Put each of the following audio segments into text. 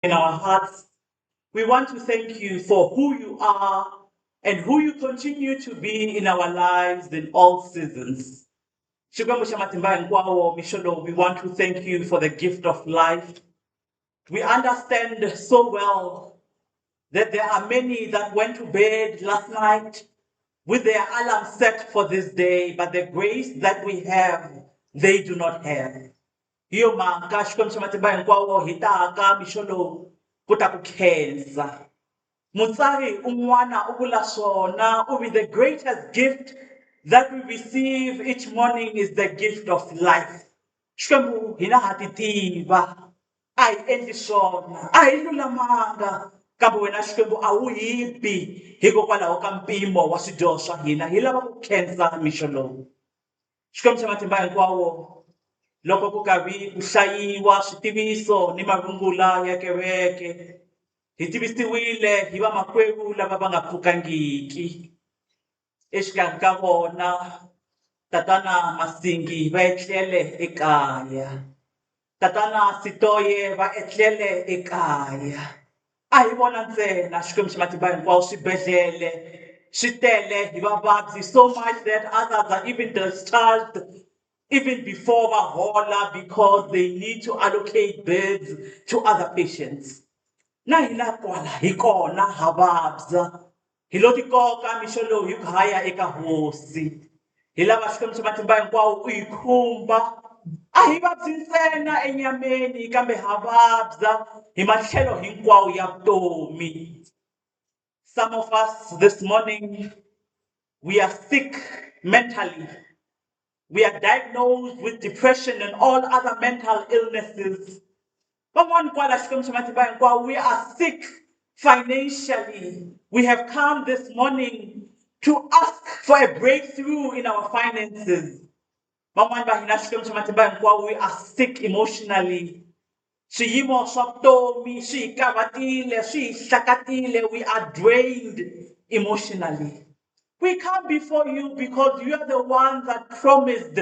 in our hearts. We want to thank you for who you are and who you continue to be in our lives in all seasons. Xikwembu xa matimba hinkwawo, Misholo, we want to thank you for the gift of life. We understand so well that there are many that went to bed last night with their alarm set for this day, but the grace that we have, they do not have. Hiyo mhaka Xikwembu xa matimba hinkwawo hi taka Mixolo ku ta ku khensa. Mutsari un'wana u vula swona u the greatest gift that we receive each morning is the gift of life. Xikwembu hina ha ti tiva a hi endli swona a hi lulamanga kambe wena Xikwembu a wu hi bi hikokwalaho ka mpimo wa swidyoho swa hina hi lava ku khensa mixo lowu. Xikwembu xa matimba hinkwawo loko ku karhi ku hlayiwa switiviso ni marungula ya kereke hi tivisiwile hi vamakwerhu lava va nga pfukangiki exikarhi ka vona tatana Masingi va etlele ekaya, tatana Sitoye va etlele ekaya. A hi vona ntsena Xikwembu xa matimba hinkwawo swibedhlele swi tele hi vavabyi so much that others are even discharged even before vahola because they need to allocate beds to other patients. Na hina kwala hi kona ha vabya hi lo tikoka mixo lowu hi ku haya eka hosi hi lava Xikwembu xa matimba hinkwawo u hi khumba a hi vabyi ntsena enyameni kambe ha vabya hi matlhelo hinkwawo ya vutomi. Some of us this morning, we are sick mentally. We are diagnosed with depression and all other mental illnesses. We are sick financially. We have come this morning to ask for a breakthrough in our finances. We are sick emotionally. We are drained emotionally. We come before you because you are the one that promised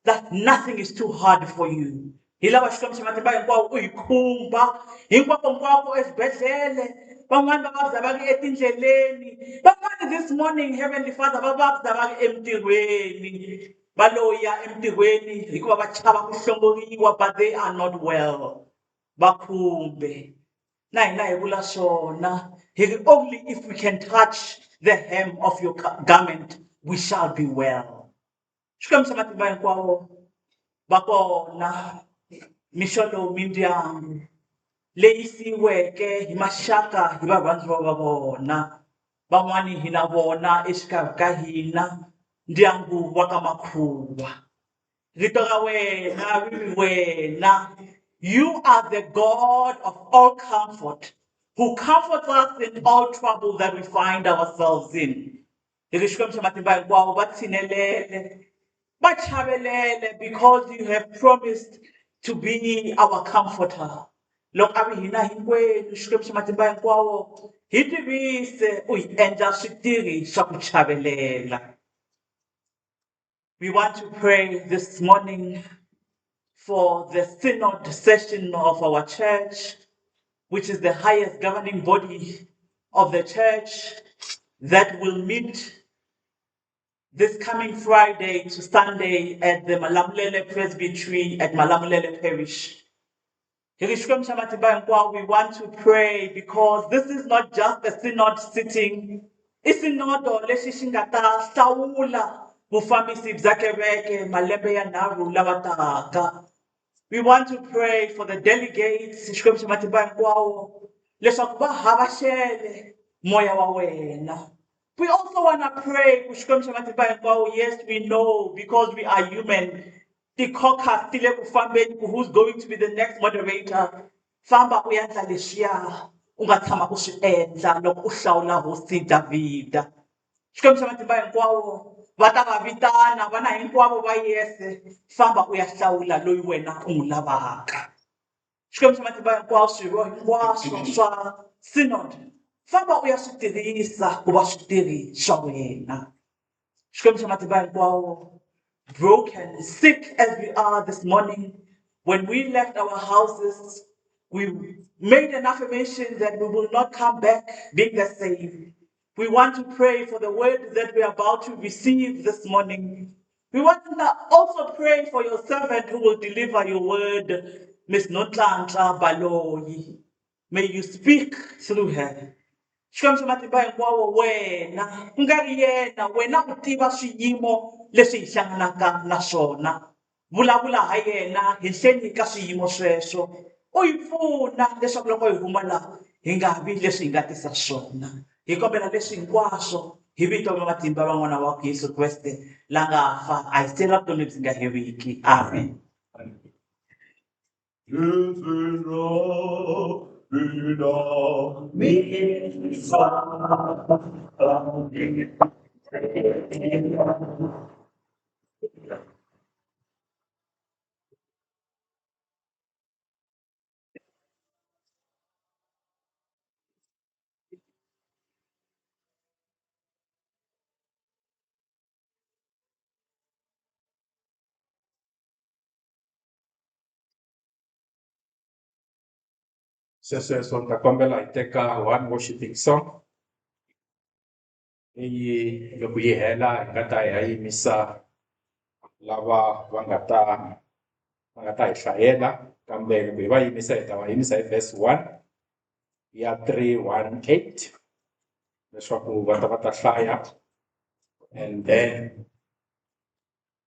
that nothing is too hard for you. Hi lava Xikwembu xa matimba hinkwawo u hi khumba hinkwako eswibedhlele van'wani va vabya va ri etindleleni van'wani this morning Heavenly Father va vabya va ri emintirhweni va lo ya emintirhweni hikuva va chava ku hlongoriwa but they are not well. Va khumbe na hina hi vula swona only if we can touch the hem of your garment we shall be well. Xikwembu xa matimba hinkwawo va kona mixo lowu mindyangu leyi siyiweke hi maxaka hi varhandziwa va vona van'wani hi na vona exikarhi ka hina ndyangu wa ka Makhuva. Rito ra wena ri wena. You are the God of all comfort, who comforts us in all trouble that we find ourselves in. Because you have promised to be our comforter. Loko a ri hina hinkwenu Xikwembu xa matimba hinkwawo hi tivise u hi endla switirhi swa ku chavelela. We want to pray this morning for the synod session of our church, which is the highest governing body of the church, that will meet this coming Friday to Sunday at the Malamulele Presbytery at Malamulele Parish. We want to pray because this is not just a synod sitting. It's not lexi xi nga ta hlawula vufambisi bya kereke malembe yanharhu lama taka. We want to pray for the delegates Xikwembu xa matimba hinkwawo leswaku va hava xele moya wa wena. We also want to pray ku Xikwembu xa matimba hinkwawo. Yes, we know because we are human. Tikhoka tile ku fambeni ku who's going to be the next moderator. Famba u endla leswiya u nga tshama u swi endla loko u hlawula hosi Davhida. Xikwembu xa matimba hinkwawo va ta va vitana vana hinkwavo va yese famba u ya hlawula loyi wena u n'wi lavaka. Xikwembu xa matimba hinkwawo swirho hinkwaswo swa synod famba u ya swi tirhisa ku va switirhi swa wena. Xikwembu xa matimba hinkwawo, broken, sick as we are this morning, when we left our houses, We made an affirmation that we will not come back being the same. We want to pray for the word that we are about to receive this morning. We want to also pray for your servant who will deliver your word, Miss Notlantra Baloyi. May you speak through her. Xikwembu xa matimba hinkwawo wena ku nga ri yena wena u tiva swiyimo leswi hi hlanganaka na swona. Vulavula ha yena henhleni ka swiyimo sweswo. U hi pfuna leswaku loko hi huma laha hi nga vi leswi hi nga tisa swona. Hi kombela leswi hinkwaswo hi vito ra matimba va n'wana wa Yesu Kreste la nga fa a hi sela vutomi byi nga heriki. Amen. Sweswo ni ta kombela hi teka one worshiping song leyi loko yi hela hi nga ta hi ya yimisa lava va nga ta hi hlayela kambe loko hi va yimisa hi ta va yimisa hi verse 1 ya 318 leswaku va ta hlaya and then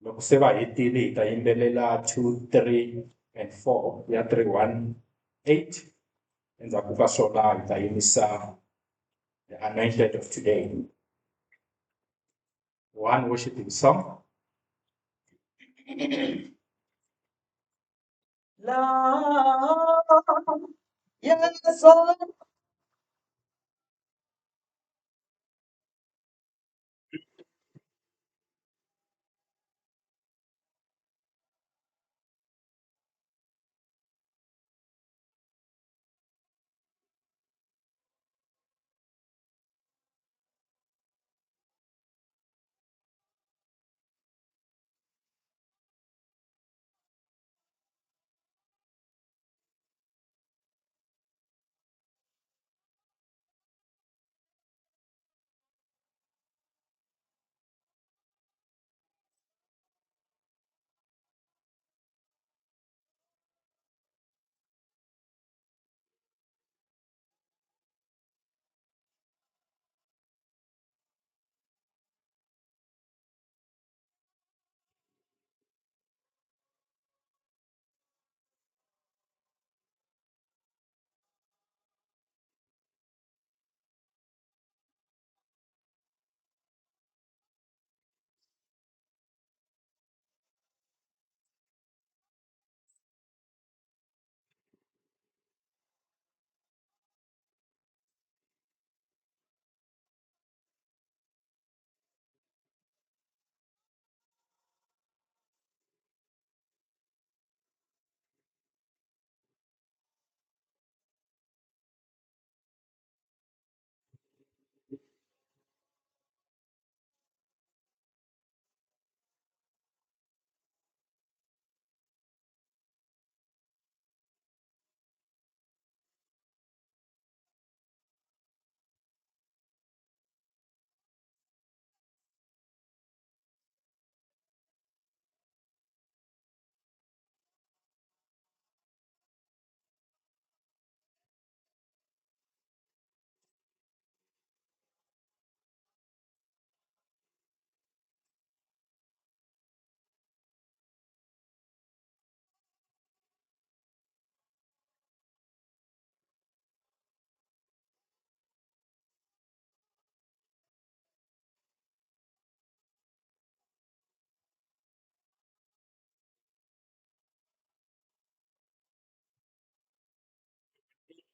loko se va hetile hi ta yimbelela 2 3 and 4 ya 318 endzhaku ka swona hi ta yimisa the anointed of today. One worshiping song. Love, yes, Lord.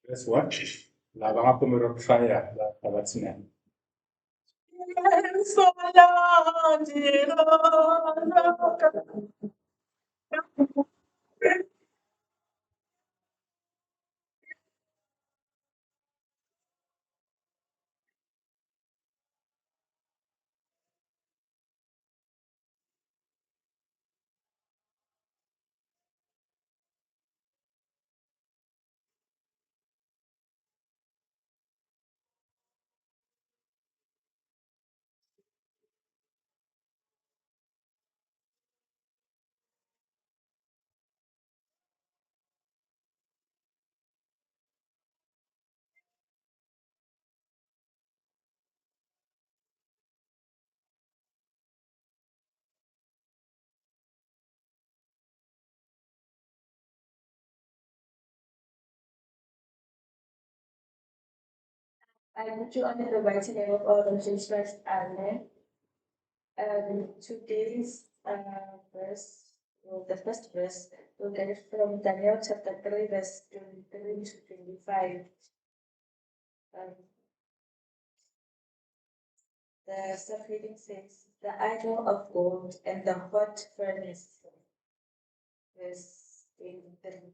Verse 1. Lava nga pfumeleriwa ku hlaya lava swinene. Yes, Lord. I put you under the mighty name of our Lord Jesus Christ. Amen. Today's verse, well, the first verse, we'll get it from Daniel chapter 3, verse 23 to 25. The sub-reading says, the idol of gold and the hot furnace. Verse 23.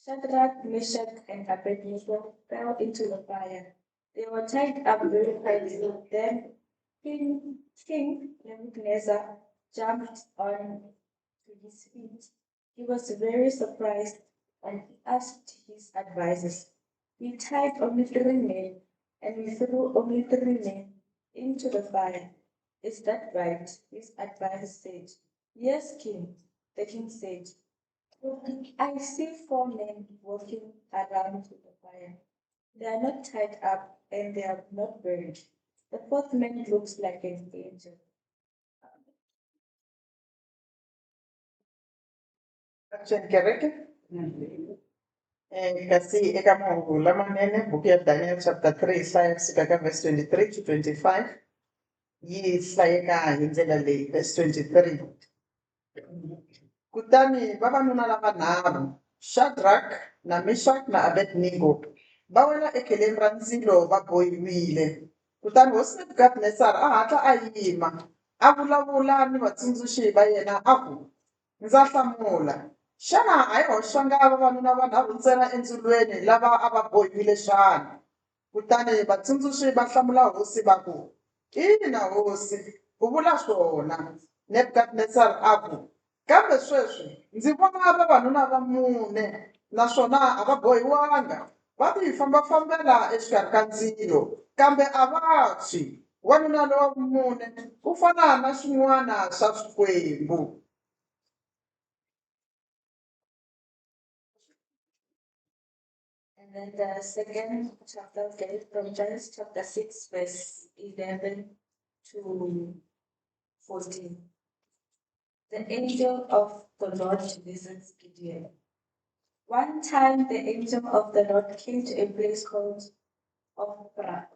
Shadrach, Meshach, and Abednego fell into the fire. They were tied up very tightly. Then King Nebuchadnezzar jumped on to his feet. He was very surprised and he asked his advisors. We tied only 3 men and we threw only 3 men into the fire. Is that right? His advisors said. Yes, King. The king said. I see 4 men walking around the fire. They are not tied up and they are not burned. The 4th man looks like an angel. Action kereke. Kasi eka mahungu lamanene buku ya Daniel chapter 3 hlaya kusika ka verse 23 to 25 yi hlayeka hi ndlela leyi verse 23. Kutani vavanuna lavanharhu Shadrach na Meshach na Abednego va wela ekheleni ra ndzilo va bohiwile. Kutani hosi Nebukadnezar a hatla a yima a vulavula ni vatsundzuxi va yena a ku ndza hlamula. Xana a hi hoxanga vavanuna vanharhu ntsena endzilweni lava a va bohiwile xana? Kutani vatsundzuxi va hlamula hosi va ku ina hosi u vula swona. Nebukadnezar a ku kambe sweswi ndzi vona vavanuna va 4 naswona a va bohiwanga va ti fambafambela exikarhi ka ndzilo kambe a va tshwi. Wanuna lowa wa 4 u fana na swin'wana swa swikwembu. And then the second chapter, okay, from Genesis chapter 6, verse 11 to 14. The angel of the Lord visits Gideon. One time the angel of the Lord came to a place called Ophrah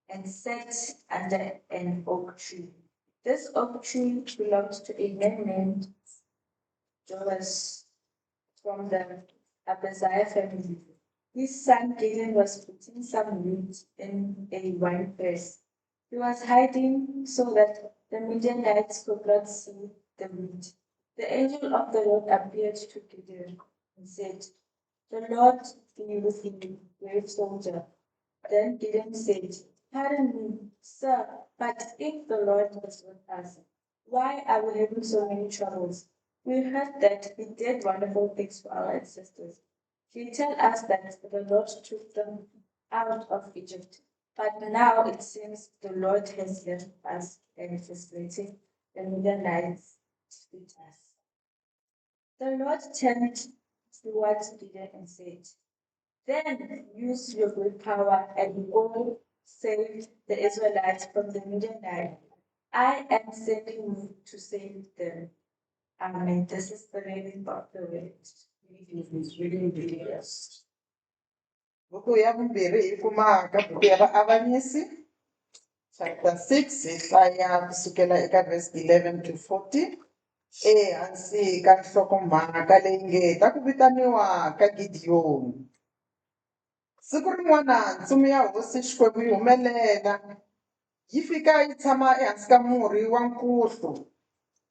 and sat under an oak tree. This oak tree belonged to a man named Joash from the Abiezriite family. His son Gideon was putting some wheat in a wine press. He was hiding so that the Midianites could not see the wheat. The angel of the Lord appeared to Gideon and said, the Lord be with you, brave soldier. Then Gideon said, pardon me, sir, but if the Lord was with us, why are we having so many troubles? We heard that he did wonderful things for our ancestors. He tell us that the Lord took them out of Egypt, but now it seems the Lord has left us and is letting the Midianites defeat us. The Lord turned towards Gideon and said, then use your great power and go save the Israelites from the Midianites. I am sending you to save them. Amen. This is the reading of the word. Reading videos. Buku ya vumbirhi hi kuma ka buku ya Vaavanyisi chapter 6 hi hlaya kusukela eka verse 11 to 40 ehansi ka nhlokomhaka leyi nge ta ku vitaniwa ka Gidiyoni. Siku rin'wana ntsumi ya hosi Xikwembu yi humelela yi fika yi tshama ehansi ka murhi wa nkuhlu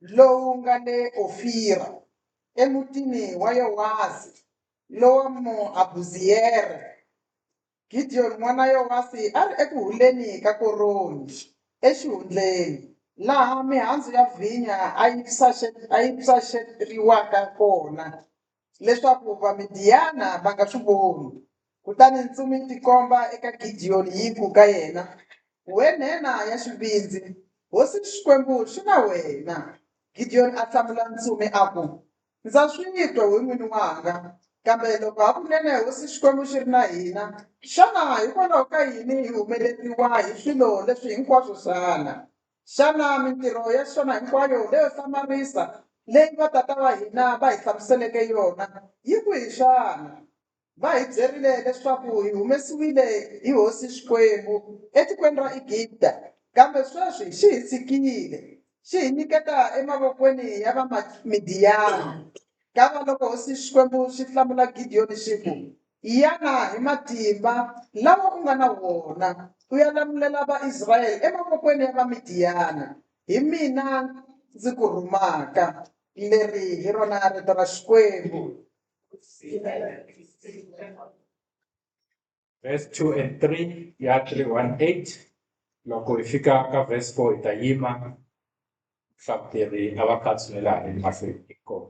lowu nga le Ofira emutini wa Yowasi lowa Muabuziyere. Gideon n'wana Yowasi a ri eku huleni ka koroni exihundleni laha mihandzu ya vhinya a yi psaxeriwaka kona leswaku Vamidiyana va nga swi voni. Kutani ntsumi yi tikomba eka Gideon yi ku ka yena, we nhenha ya xivindzi, hosi Xikwembu xi na wena. Gideon a hlamula ntsumi a ku ndza swi twa we n'wini wanga, kambe loko hakunene hosi Xikwembu xi ri na hina, xana hikwalaho ka yini hi humeleriwa hi swilo leswi hinkwaswo xana? Xana mintirho ya xona hinkwayo leyo hlamarisa leyi va tata va hina va hi hlamuseleke yona yi kwihi xana? va hi byerile leswaku hi humesiwile hi hosi Xikwembu etikweni ra Egipta, kambe sweswi xi hi tshikile xi hi nyiketa emavokweni ya Midiyani. Kava loko hosi Xikwembu xi hlamula Gideon xi ku, yana hi matimba lawa u nga na wona u ya lamulela va-Israyele emavokweni ya Midiyani. Hi mina ndzi ku rhumaka. Leri hi rona rito ra Xikwembu. Verse 2 and 3 ya 318. Loko hi fika ka verse 4 hi ta yima. Hlavuteri a va katsulela hi mahlweni hi kona.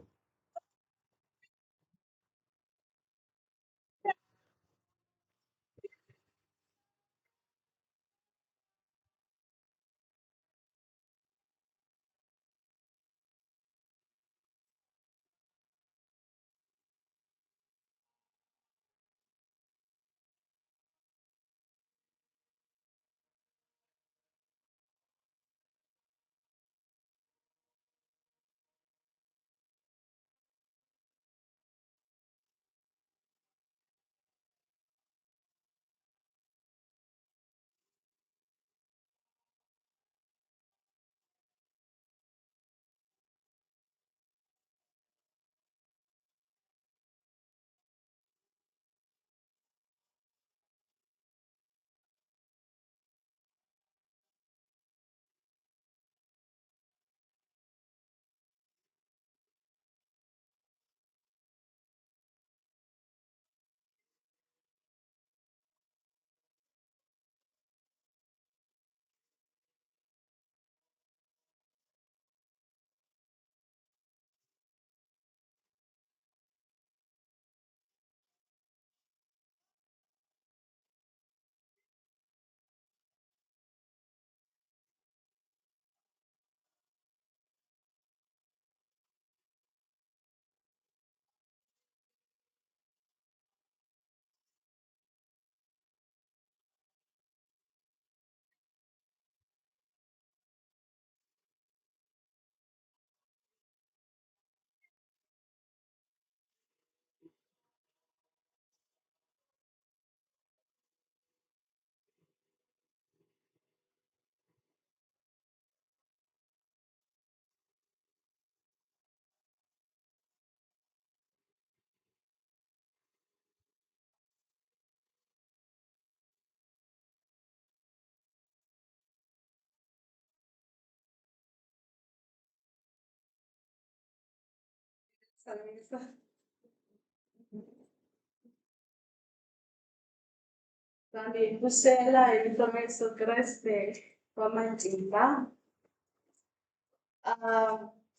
Busela hi Yesu Kriste wa matimba.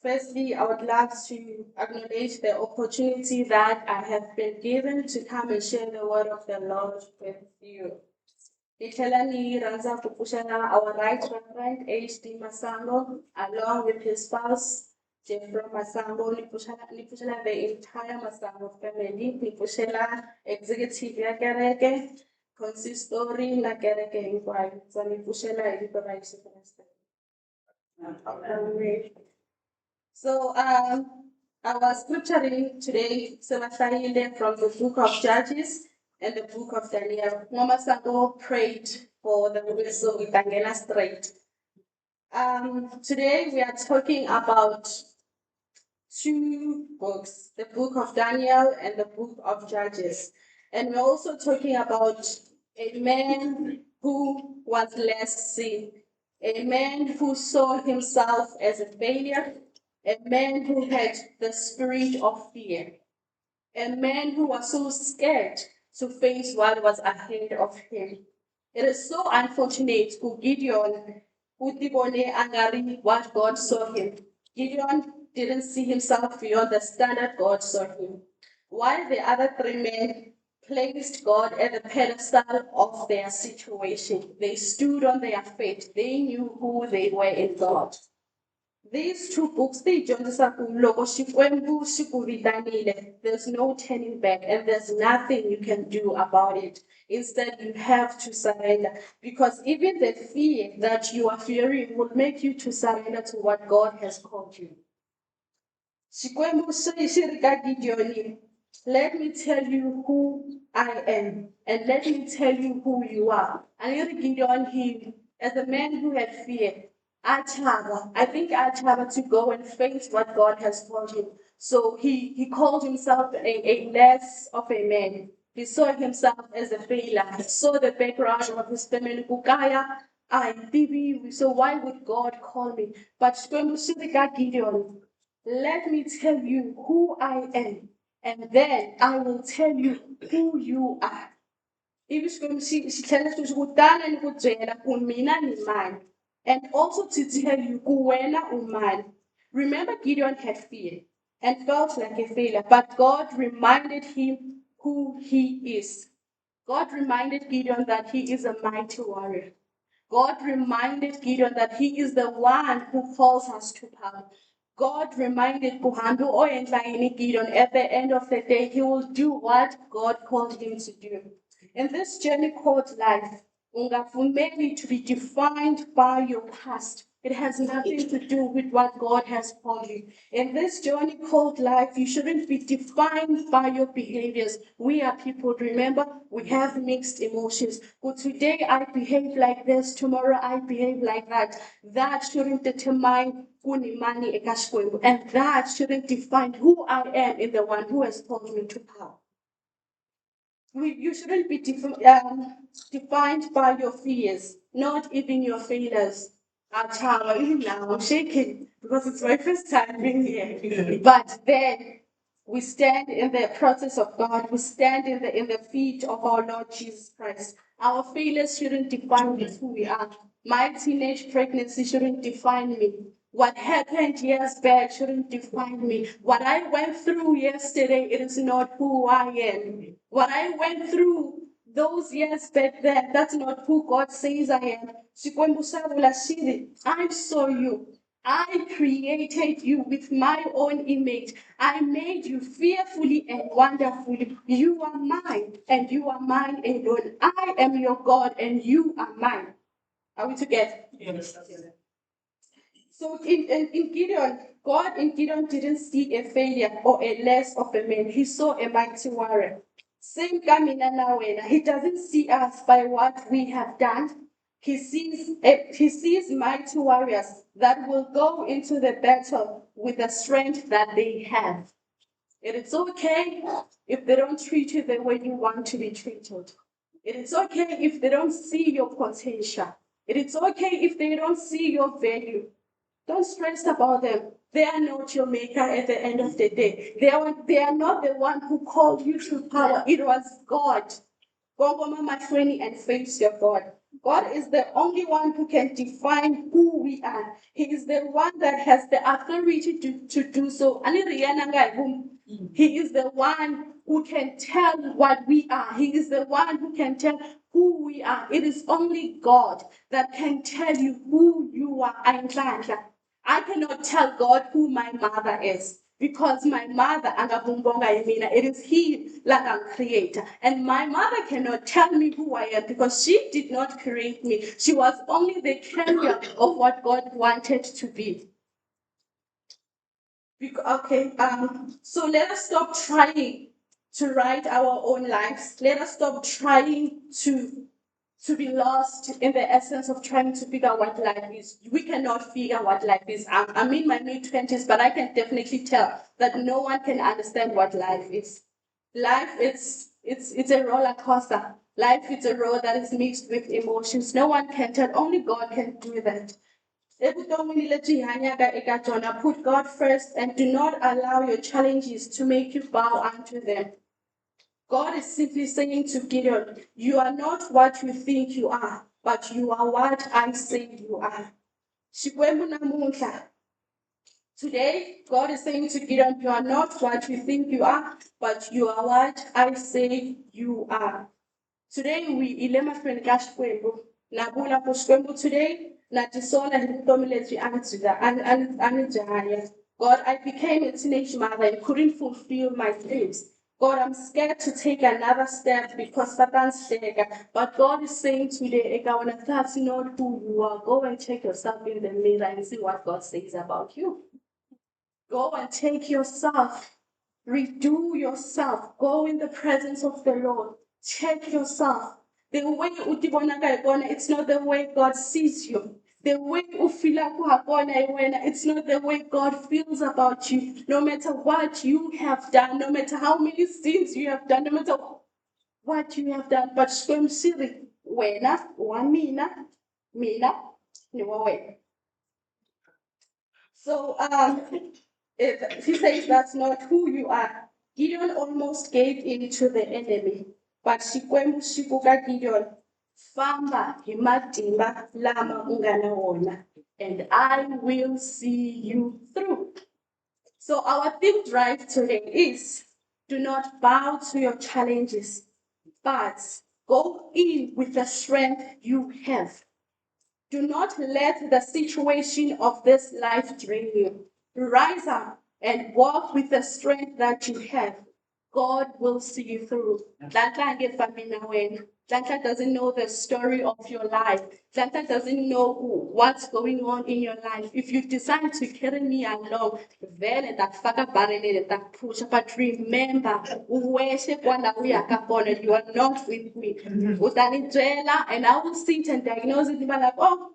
Firstly, I would like to acknowledge the opportunity that I have been given to come and share the word of the Lord with you. Our right reverend H.D. Masango, along with his spouse, Jeffro Masango, the entire Masango family, Nipushela executive ya kereke, consistory na kereke hinkwayo. So Nipushela iliberaisi Kriste. So our scripture reading today is from the book of Judges and the book of Daniel. Mama Sango prayed for the so we can get straight. Today we are talking about two books, the book of Daniel and the book of Judges. And we're also talking about a man who was less seen, a man who saw himself as a failure, a man who had the spirit of fear, a man who was so scared to face what was ahead of him. It is so unfortunate for Gideon, what God saw him. Gideon didn't see himself beyond the standard God saw him. While the other three men placed God at the pedestal of their situation, they stood on their faith. They knew who they were in God. These two books, there's no turning back and there's nothing you can do about it. Instead, you have to surrender because even the fear that you are fearing will make you to surrender to what God has called you. Let me tell you who I am, and let me tell you who you are. And you Gideon, he, as a man who had fear, I think Achava to go and face what God has called him. So he called himself a less of a man. He saw himself as a failure. He saw the background of his family. Kukaya, so why would God call me? But Gideon, let me tell you who I am, and then I will tell you who you are. Ivi xitlhela xi kutani ni ku byela ku mina ni mani, and also to tell you ku wena u mani. Remember, Gideon had fear and felt like a failure, but God reminded him who he is. God reminded Gideon that he is a mighty warrior. God reminded Gideon that he is the one who calls us to power. God reminded Buhambu Oyenhlaini Gideon at the end of the day, he will do what God called him to do. In this journey called life, ungavumeli to be defined by your past. It has nothing to do with what God has called you. In this journey called life, you shouldn't be defined by your behaviors. We are people, remember, we have mixed emotions. But today I behave like this, tomorrow I behave like that. That shouldn't determine Kunimani Ekashkwembu, and that shouldn't define who I am in the one who has called me to power. You shouldn't be defined by your fears, not even your failures. Even now, I'm shaking because it's my first time being here. But then we stand in the presence of God. We stand in the feet of our Lord Jesus Christ. Our failures shouldn't define us who we are. My teenage pregnancy shouldn't define me. What happened years back shouldn't define me. What I went through yesterday, it is not who I am. What I went through those years back then, that's not who God says I am. I saw you. I created you with my own image. I made you fearfully and wonderfully. You are mine, and you are mine alone. I am your God, and you are mine. Are we together? Yes. So in Gideon, God in Gideon didn't see a failure or a less of a man. He saw a mighty warrior. Same Kamina Nawena. He doesn't see us by what we have done. He sees mighty warriors that will go into the battle with the strength that they have. It is okay if they don't treat you the way you want to be treated. It is okay if they don't see your potential. It is okay if they don't see your value. Don't stress about them. They are not your maker at the end of the day. They are not the one who called you to power. It was God. Go Mama Training and face your God. God is the only one who can define who we are. He is the one that has the authority to do so. He is the one who can tell what we are. He is the one who can tell who we are. It is only God that can tell you who you are. I cannot tell God who my mother is because my mother, it is He like a creator. And my mother cannot tell me who I am because she did not create me. She was only the carrier of what God wanted to be. Okay, so let us stop trying to write our own lives. Let us stop trying to be lost in the essence of trying to figure out what life is. We cannot figure what life is. I'm in my mid-20s, but I can definitely tell that no one can understand what life is. Life it's a roller coaster. Life is a road that is mixed with emotions. No one can tell, only God can do that. Put God first and do not allow your challenges to make you bow unto them. God is simply saying to Gideon, you are not what you think you are, but you are what I say you are. Today, God is saying to Gideon, you are not what you think you are, but you are what I say you are. Today, we ilema friend cash Nabula Pushkwembu today, Natisona Hitomiletri Anijaya. God, I became a teenage mother and couldn't fulfill my dreams. God, I'm scared to take another step because Satan's there. But God is saying today, Eka, when that's not who you are, go and check yourself in the mirror and see what God says about you. Go and take yourself, redo yourself, go in the presence of the Lord. Check yourself. The way utibona kayibona, it's not the way God sees you. The way ufila kuhakona iwena, it's not the way God feels about you. No matter what you have done, no matter how many sins you have done, no matter what you have done, but swemsiri, wena, wamina, mina, niwawena. So he says that's not who you are. Gideon almost gave in to the enemy, but Xikwembu Xibuka Gideon, famba hi matimba lama u nga na wona, and I will see you through. So our theme drive today is do not bow to your challenges, but go in with the strength you have. Do not let the situation of this life drain you. Rise up and walk with the strength that you have. God will see you through. Danhlange famina wena. Danhla doesn't know the story of your life. Danhla doesn't know what's going on in your life. If you decide to carry me along, vele takufaka barelele takuphusha. But remember, uweshe kwala uyaka khona, you are not with me. Utanitshela, and I will sit and diagnose it. Like, oh,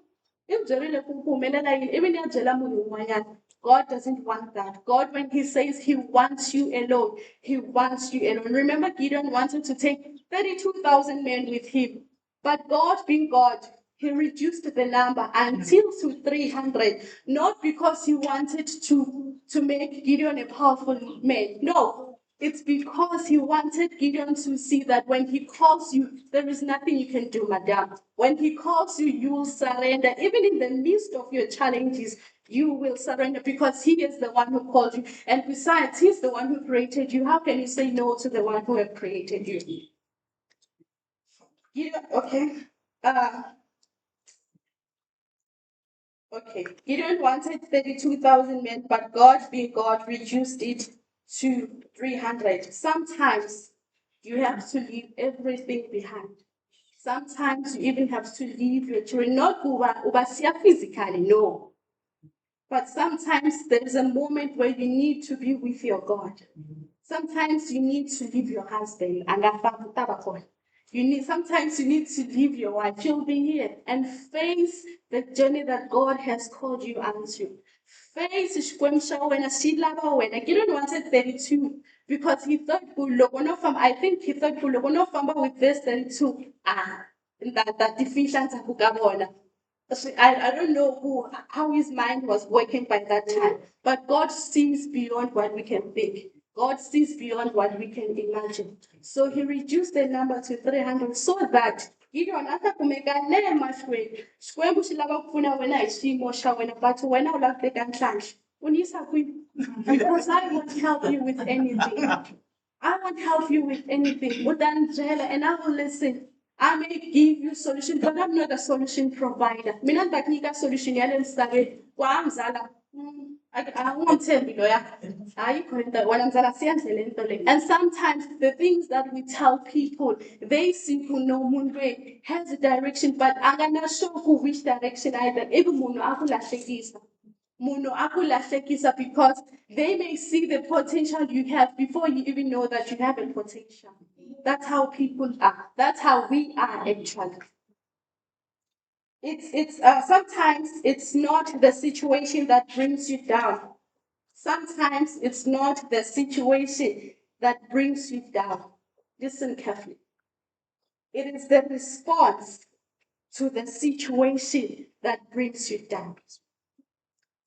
God doesn't want that. God, when He says He wants you alone, He wants you alone. Remember, Gideon wanted to take 32,000 men with him. But God, being God, He reduced the number until to 300. Not because He wanted to make Gideon a powerful man. No, it's because He wanted Gideon to see that when He calls you, there is nothing you can do, madam. When He calls you, you will surrender. Even in the midst of your challenges, you will surrender because He is the one who called you. And besides, He's the one who created you. How can you say no to the one who has created you? Okay. Okay. Gideon wanted 32,000 men, but God, being God, reduced it to 300. Sometimes you have to leave everything behind. Sometimes you even have to leave your children, not ubasia physically, no. But sometimes there is a moment where you need to be with your God. Sometimes you need to leave your husband and sometimes you need to leave your wife. You'll be here and face the journey that God has called you onto. Face Xikwembu when Shilaba when Gideon wanted 32 because he thought I think he thought with this 32 that deficiency I don't know how his mind was working by that time, but God sees beyond what we can think. God sees beyond what we can imagine. So He reduced the number to 300 so that Gideon atakumeka le mahlweni Xikwembu xi lava ku pfuna wena hi xiyimo xa wena but wena u lava ku teka nhlahla u ni yisa kwini because I won't help you with anything. I won't help you with anything. U ta ni byela and I will listen. I may give you solution, but I'm not a solution provider. Mina ni ta ku nyika solution ya le misaveni wa mzala I won't tell you, lawyer. And sometimes the things that we tell people, they simply know Mundwe has a direction, but I'm not sure which direction either. Even because they may see the potential you have before you even know that you have a potential. That's how people are. That's how we are actually. Sometimes it's not the situation that brings you down. Sometimes it's not the situation that brings you down. Listen carefully. It is the response to the situation that brings you down.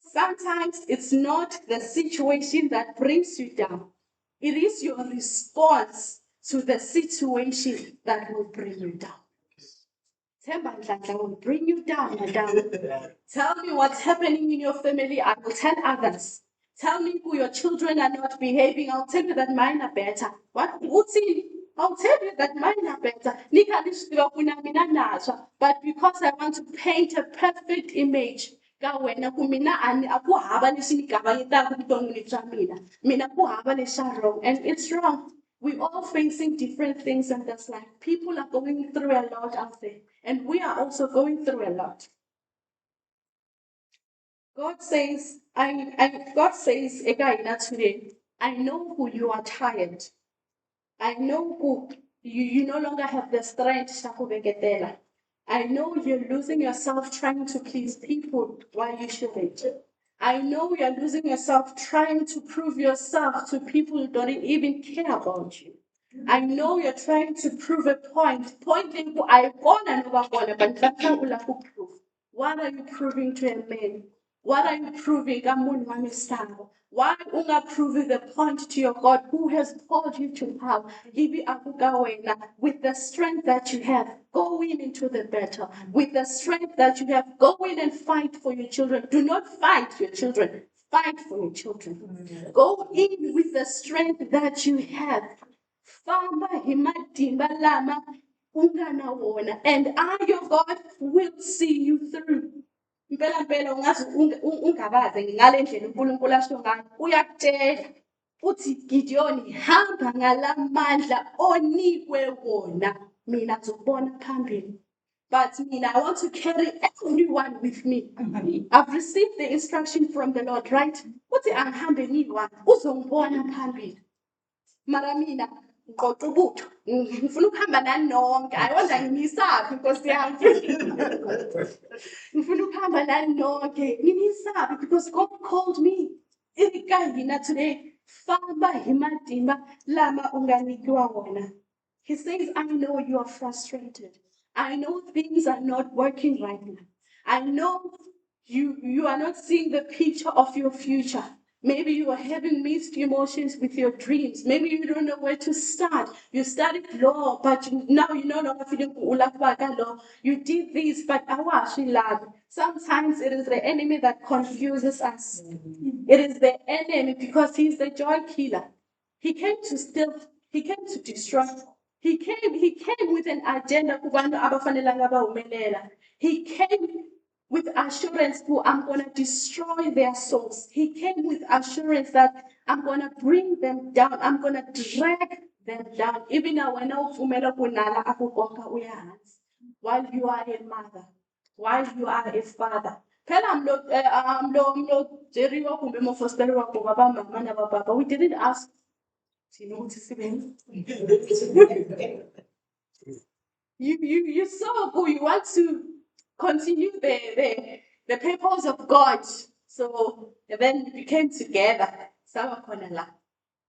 Sometimes it's not the situation that brings you down. It is your response to the situation that will bring you down. Will bring you down, madam. Tell me what's happening in your family. I will tell others. Tell me who your children are not behaving. I'll tell you that mine are better. What's in? I'll tell you that mine are better. But because I want to paint a perfect image, and it's wrong. We're all facing different things in this life. People are going through a lot out there, and we are also going through a lot. God says, God says, today, I know who you are tired. I know who You no longer have the strength to kubeketela. I know you're losing yourself trying to please people while you shouldn't. I know you're losing yourself trying to prove yourself to people who don't even care about you. I know you're trying to prove a point, pointing to I wanna know about but that's not proof. What are you proving to a man? What are you proving? Why unga proving the point to your God who has called you to have? With the strength that you have, go in into the battle. With the strength that you have, go in and fight for your children. Do not fight your children. Fight for your children. Go in with the strength that you have. Famba himatimba lama ungana wona, and I, your God, will see you through. Mpela ungazi ungabaze ngale ndlela uNkulunkulu asho ngayo uyakutshela uthi Gideon hamba ngalamandla onikwe wona mina ngizobona phambili. But I want to carry everyone with me. I've received the instruction from the Lord, right? Uthi angihambe ngiyi-one uzongibona phambili. Mara mina ngiqoqa ubutho ngifuna ukuhamba nani nonke. I wonder ngimisaphi Nkosi yami. Ngifuna ukuhamba nani nonke. Ngimisaphi because God called me. Irikangina today. Famba himatimba lama unganikiwa wona. He says, I know you are frustrated. I know things are not working right now. I know you are not seeing the picture of your future. Maybe you are having mixed emotions with your dreams. Maybe you don't know where to start. You started low, but now you're no longer feeling low. You did this, but sometimes it is the enemy that confuses us. It is the enemy because he's the joy killer. He came to steal, he came to destroy. He came with an agenda. He came with assurance I'm gonna destroy their souls. He came with assurance that I'm gonna bring them down. I'm gonna drag them down. Even when while you are a mother, while you are a father. We didn't ask. You saw who you want to continue the purpose of God. So and then we came together.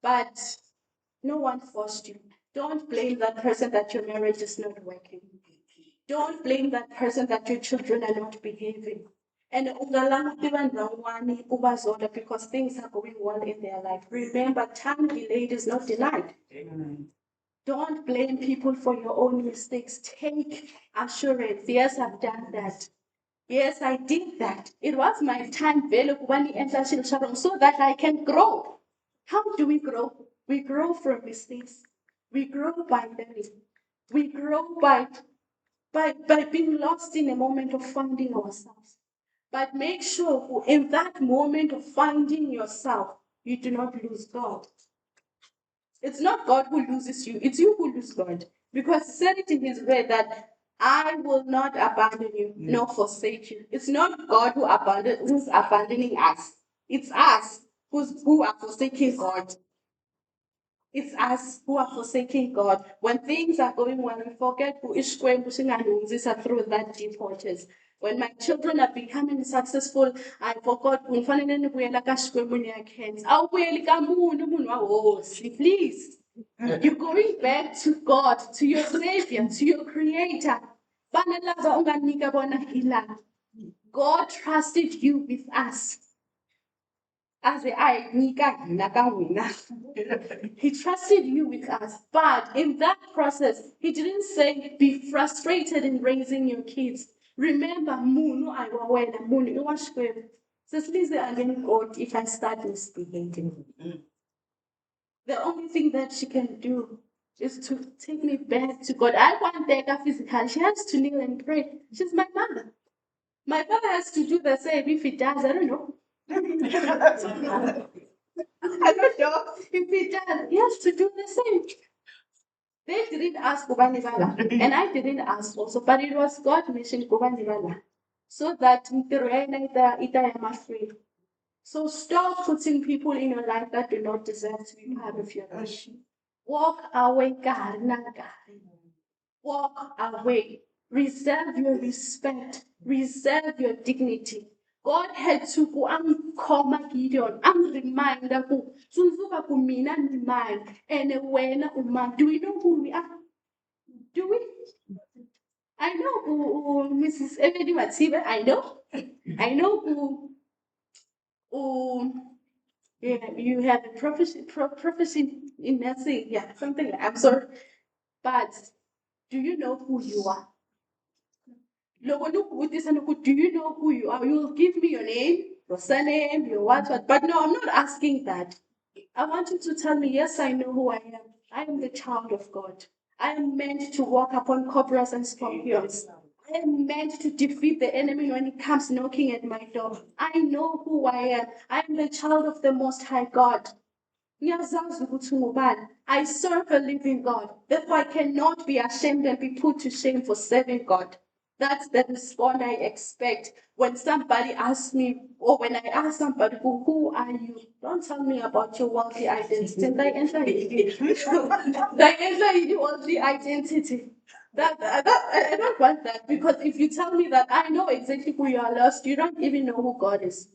But no one forced you. Don't blame that person that your marriage is not working. Don't blame that person that your children are not behaving. And because things are going well in their life. Remember, time delayed is not denied. Don't blame people for your own mistakes. Take assurance. Yes, I've done that. Yes, I did that. It was my time so that I can grow. How do we grow? We grow from mistakes. We grow by learning. We grow by being lost in a moment of finding ourselves. But make sure in that moment of finding yourself, you do not lose God. It's not God who loses you, it's you who lose God. Because he said it in his word that I will not abandon you, nor forsake you. It's not God who's abandoning us. It's us who are forsaking God. It's us who are forsaking God. When things are going well, we forget who is going through that deep waters. When my children are becoming successful, I forgot please. You're going back to God, to your Savior, to your Creator. God trusted you with us. He trusted you with us, but in that process, he didn't say be frustrated in raising your kids. Remember, if I start misbehaving. The only thing that she can do is to take me back to God. I want Deka physically. She has to kneel and pray. She's my mother. My father has to do the same. If he does, I don't know. I don't know if he does. He has to do the same. They didn't ask Kubanibala, and I didn't ask also, but it was God mission Kubanibala, so that ita free. So stop putting people in your life that do not deserve to be part of your life. Walk away, God, not God. Walk away. Reserve your respect. Reserve your dignity. God had to go and call Gideon and remind her, "Tsundzuka ku mina ni mani, ene wena u mani." Do we know who we are? Do we? I know who Mrs. Emily Matiba, I know. I know who you have a prophecy in nursing, yeah, something like I'm sorry. But do you know who you are? Do you know who you are? You'll give me your name, your surname, your what. But no, I'm not asking that. I want you to tell me, yes, I know who I am. I am the child of God. I am meant to walk upon cobras and scorpions. I am meant to defeat the enemy when he comes knocking at my door. I know who I am. I am the child of the Most High God. Ngiyazazi ukuthi ungubani. I serve a living God. Therefore, I cannot be ashamed and be put to shame for serving God. That's the response I expect when somebody asks me, or when I ask somebody, who are you? Don't tell me about your worldly identity. They enter your worldly identity. I don't want that, because if you tell me that I know exactly who you are lost, you don't even know who God is.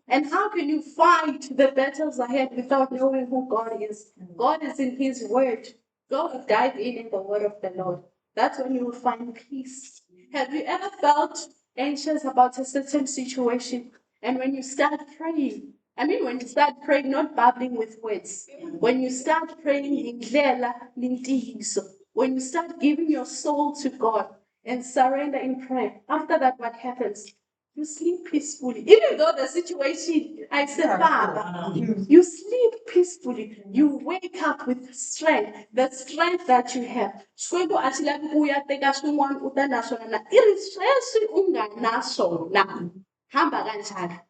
And how can you fight the battles ahead without knowing who God is? God is in His Word. Go dive in the Word of the Lord. That's when you will find peace. Have you ever felt anxious about a certain situation? And when you start praying, when you start praying, not babbling with words, when you start praying in ndlela nintiso, when you start giving your soul to God and surrender in prayer, after that, what happens? You sleep peacefully. Even though the situation, I said, Baba, you sleep peacefully. You wake up with strength, the strength that you have. Swego atila kuya teka swin'wana u ta na swona na i ri sweswi u nga na swona hamba kanjani.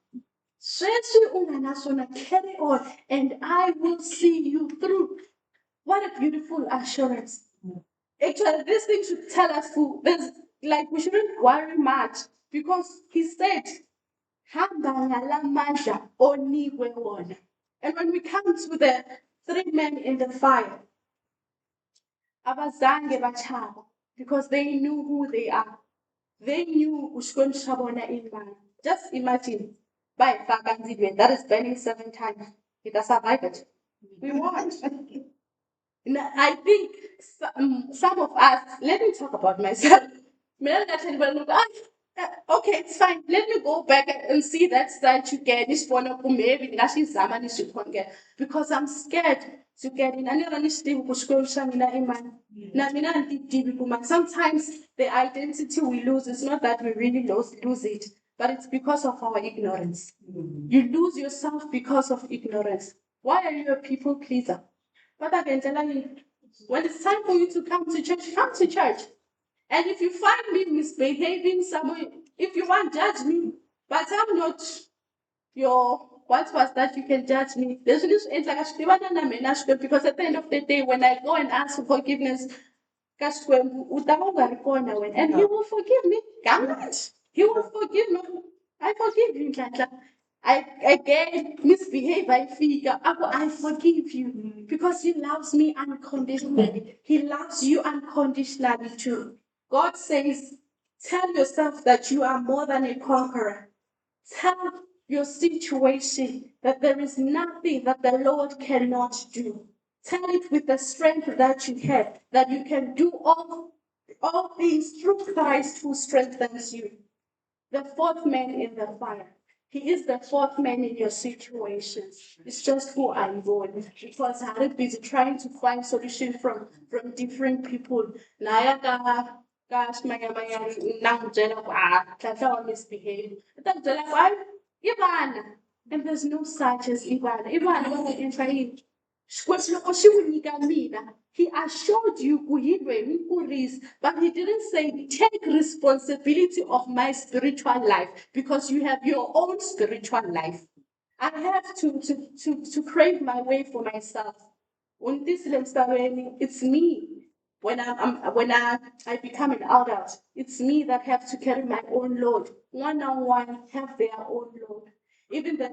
Sweswi u nga na swona, carry on and I will see you through. What a beautiful assurance. Actually, this thing should tell us we shouldn't worry much, because he said, "Hamba ngalamandla onikwe wona." And when we come to the 3 men in the fire, abazange bachaba, because they knew who they are. They knew ushkon shabona in man. Just imagine, by that is burning 7 times. It has survived. We won't. I think some of us, let me talk about myself. Okay, it's fine. Let me go back and see that statue again. Because I'm scared to get in. Sometimes the identity we lose is not that we really lose it, but it's because of our ignorance. You lose yourself because of ignorance. Why are you a people pleaser? But when it's time for you to come to church, come to church. And if you find me misbehaving somewhere, if you want, judge me. But I'm not your what was that you can judge me. There's this because at the end of the day, when I go and ask for forgiveness, and he will forgive me. He will forgive me. I forgive you, Nhlanhla. I again misbehave, I forgive you because he loves me unconditionally. He loves you unconditionally too. God says, tell yourself that you are more than a conqueror. Tell your situation that there is nothing that the Lord cannot do. Tell it with the strength that you have, that you can do all things through Christ who strengthens you. The 4th man in the fire. He is the 4th man in your situations. It's just who I'm going. Because I'm busy trying to find solution from different people. Misbehaved. And there's no such as Ivana. Ivana wasn't trying. He assured you, but he didn't say, take responsibility of my spiritual life, because you have your own spiritual life. I have to crave my way for myself. It's me. When I become an adult, it's me that have to carry my own load. One-on-one have their own load. Even the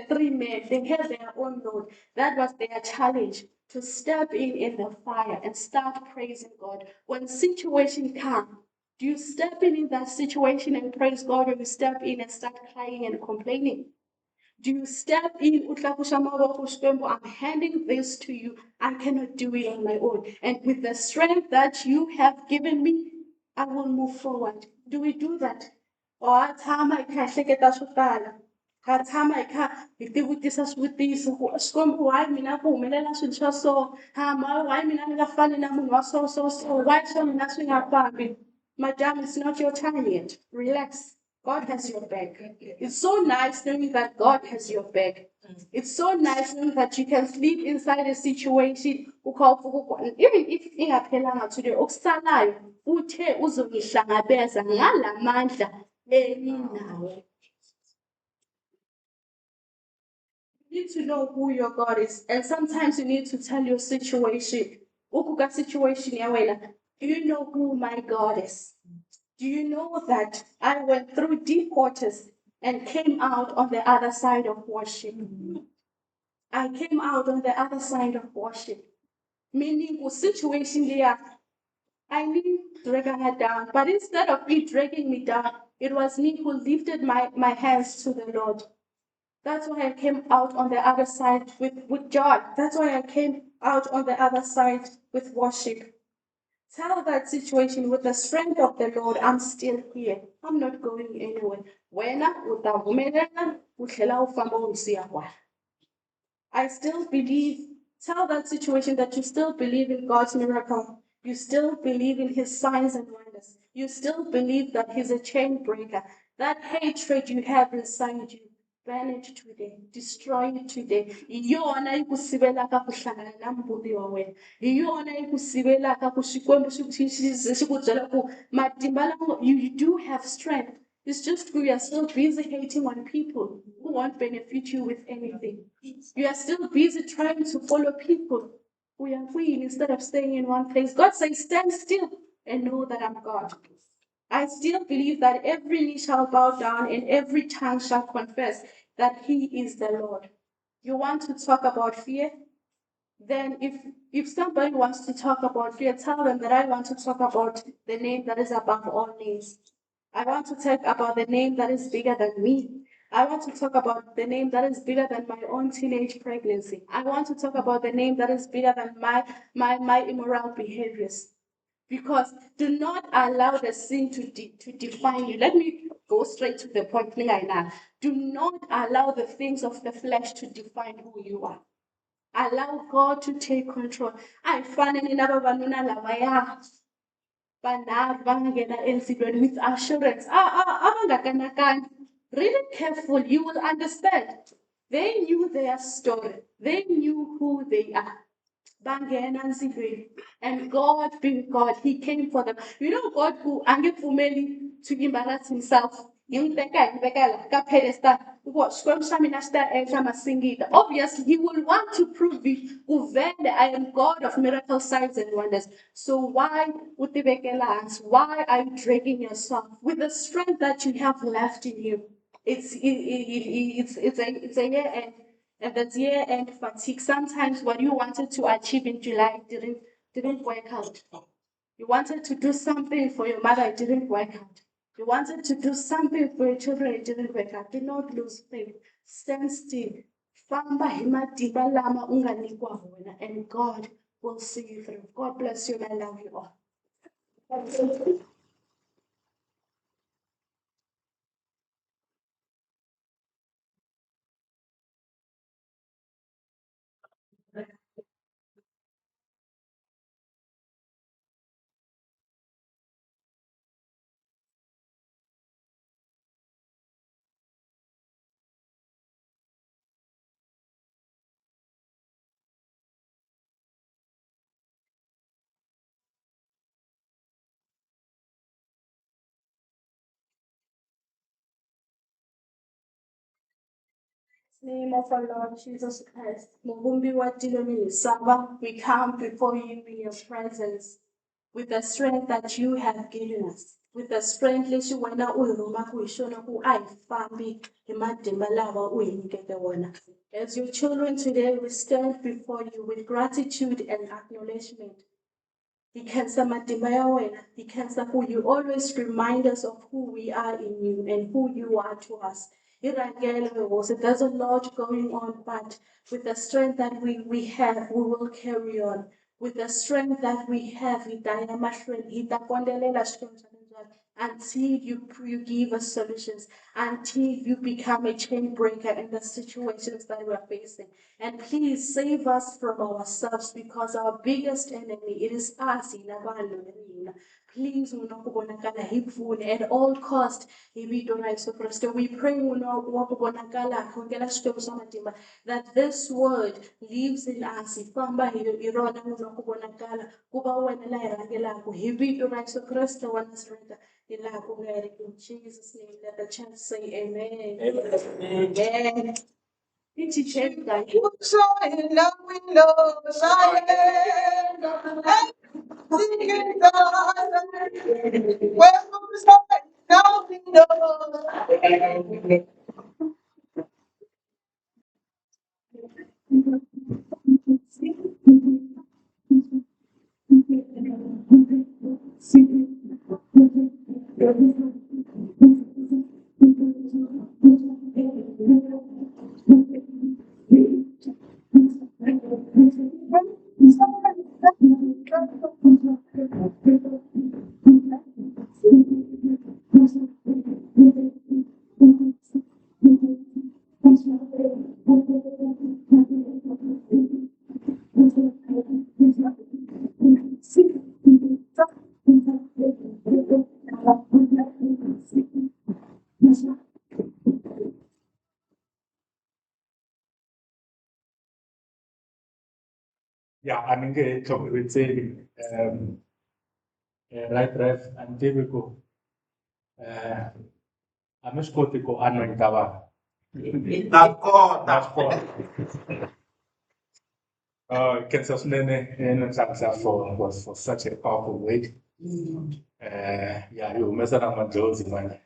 three men, they had their own load. That was their challenge, to step in the fire and start praising God. When situation comes, do you step in that situation and praise God, or you step in and start crying and complaining? Do you step in, I'm handing this to you. I cannot do it on my own. And with the strength that you have given me, I will move forward. Do we do that? Or I tshama hi kha hi hleketa swo tala. Ha tshama hi kha hi tivutisa swivutiso ku Xikwembu, why mina ku humelela swilo swa so? Why mina ni nga fani na munhu wa so? Why swa mina swi nga fambi? Madam, it's not your time yet. Relax. God has your back. It's so nice knowing that God has your back. It's so nice knowing that you can sleep inside a situation. Even if ingaphelanga today, okusalayo uthe uzongihlangabeza ngalamandla enginawo. You need to know who your God is, and sometimes you need to tell your situation. Ukuka situation ya wena. Do you know who my God is? Do you know that I went through deep waters and came out on the other side of worship? I came out on the other side of worship. Meaning, the situation there, I knew dragging her down, but instead of me dragging me down, it was me who lifted my hands to the Lord. That's why I came out on the other side with joy. That's why I came out on the other side with worship. Tell that situation with the strength of the Lord, I'm still here. I'm not going anywhere. I still believe. Tell that situation that you still believe in God's miracle. You still believe in his signs and wonders. You still believe that he's a chain breaker. That hatred you have inside you, ban it today, destroy it today. Iyona ikusibelaka kuhlangana na mbuti wa wena. Iyona ikusibelaka ku Xikwembu xi ku byela ku matimba lamo, you do have strength. It's just we are still busy hating on people who won't benefit you with anything. You are still busy trying to follow people who are queen instead of staying in one place. God says, stand still and know that I'm God. I still believe that every knee shall bow down and every tongue shall confess that he is the Lord. You want to talk about fear? Then if somebody wants to talk about fear, tell them that I want to talk about the name that is above all names. I want to talk about the name that is bigger than me. I want to talk about the name that is bigger than my own teenage pregnancy. I want to talk about the name that is bigger than my immoral behaviors. Because do not allow the sin to define you. Let me go straight to the point. Do not allow the things of the flesh to define who you are. Allow God to take control. Ayifani naba banuna lavaya. Bana bangena ensilweni with assurance. Abangakanakani. Read it carefully, you will understand. They knew their story. They knew who they are. Bangena ensilweni. And God being God, he came for them. You know God who angevumeli to embarrass himself. Obviously, he will want to prove it. I am God of miracle signs and wonders. So why why are you dragging yourself with the strength that you have left in you? It's a year end, and that's year end fatigue. Sometimes what you wanted to achieve in July didn't work out. You wanted to do something for your mother, it didn't work out. You wanted to do something for your children, it didn't work out. Do not lose faith. Stand still. Famba hi matimba lama u nga nyikiwa wona, and God will see you through. God bless you, and I love you all. Name of our Lord Jesus Christ, Mugumbi Watiloni Saba, we come before you in your presence with the strength that you have given us. with the strength lexi wena u hi rhumaka hi xona ku a hi fambi hi matimba lawa u hi nyikeke wona. As your children today, we stand before you with gratitude and acknowledgement. He khensa matimba ya wena, he khensa ku you always remind us of who we are in you and who you are to us. Hi rhangela Hosi, there's a lot going on, but with the strength that we have, we will carry on. With the strength that we have, hi ta ya mahlweni, hi ta kondelela Xikwembu xa le ndzwalo until you give us solutions, until you become a chain breaker in the situations that we are facing. And please save us from ourselves, because our biggest enemy, it is us, hina vanhu hina. Please, unokubonakala hi pfune at all cost, hi vito ra Yesu Kriste. We pray unokubonakala khongela Xikwembu xa matimba, that this word lives in us. Hi famba hi rona unokubonakala, kuva wena la hi rhangelaka hi vito ra Yesu Kriste wa Nazareth. In Jesus' name, let the church say amen. Amen. Shine like window, shine, singing God. Where shine now window. Yeah, I mean, with saying, right, Rev, and typical. I'm just going to go anoint our. Can sustain and for such a powerful way. Yeah, you mess around my Josie, man.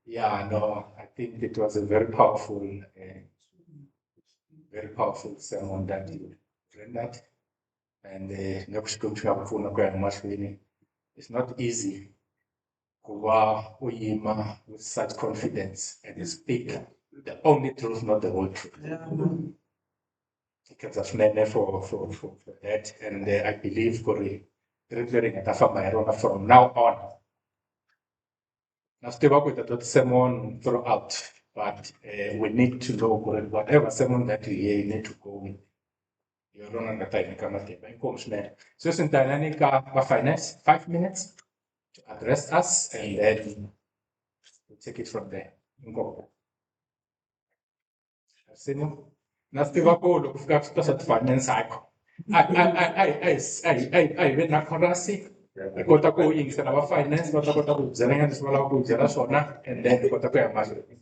Yeah, no, I think it was a very powerful sermon that you rendered. And it's not easy with such confidence and speak the only truth, not the whole truth. For that, and I believe from now on. Now, stay up with the sermon throughout, but we need to know whatever sermon that you hear, you need to go with. You don't understand. So, since finance, 5 minutes to address us, and then we'll take it from there. Go. Nastivakulu kufika kutosa finance yakho. Ai vena currency. Kota ku yingisela va finance va ta kota ku byela nyana leswi va lavaka ku byela swona, and then kota ku ya mahlweni.